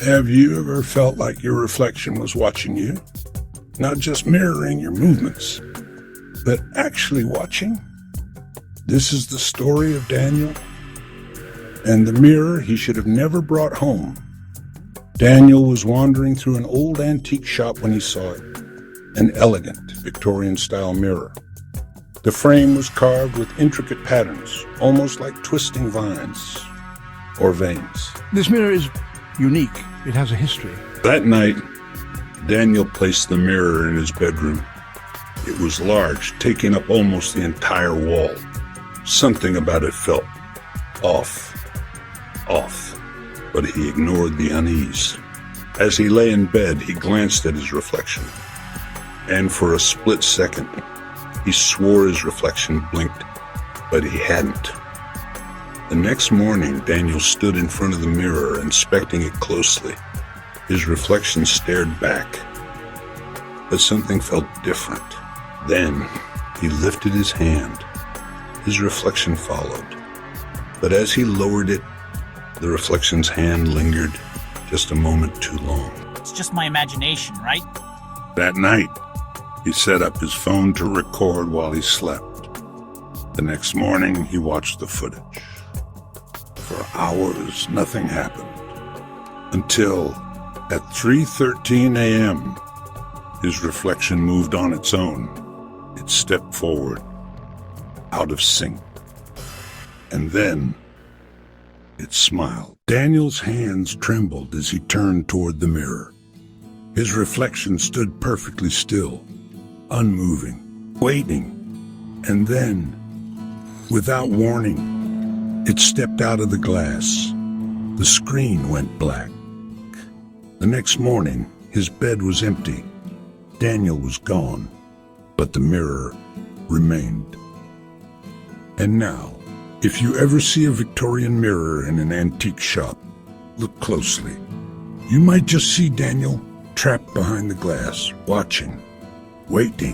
Have you ever felt like your reflection was watching you? Not just mirroring your movements, but actually watching? This is the story of Daniel and the mirror he should have never brought home. Daniel was wandering through an old antique shop when he saw it, an elegant Victorian-style mirror. The frame was carved with intricate patterns, almost like twisting vines or veins. This mirror is unique. It has a history. That night, Daniel placed the mirror in his bedroom. It was large, taking up almost the entire wall. Something about it felt off, but he ignored the unease. As he lay in bed, he glanced at his reflection, and for a split second, he swore his reflection blinked, but he hadn't. The next morning, Daniel stood in front of the mirror, inspecting it closely. His reflection stared back, but something felt different. Then, he lifted his hand. His reflection followed, but as he lowered it, the reflection's hand lingered just a moment too long. It's just my imagination, right? That night, he set up his phone to record while he slept. The next morning, he watched the footage. For hours, nothing happened. Until, at 3:13 a.m., his reflection moved on its own. It stepped forward, out of sync. And then, it smiled. Daniel's hands trembled as he turned toward the mirror. His reflection stood perfectly still, unmoving, waiting. And then, without warning, it stepped out of the glass. The screen went black. The next morning, his bed was empty. Daniel was gone, but the mirror remained. And now, if you ever see a Victorian mirror in an antique shop, look closely. You might just see Daniel trapped behind the glass, watching, waiting.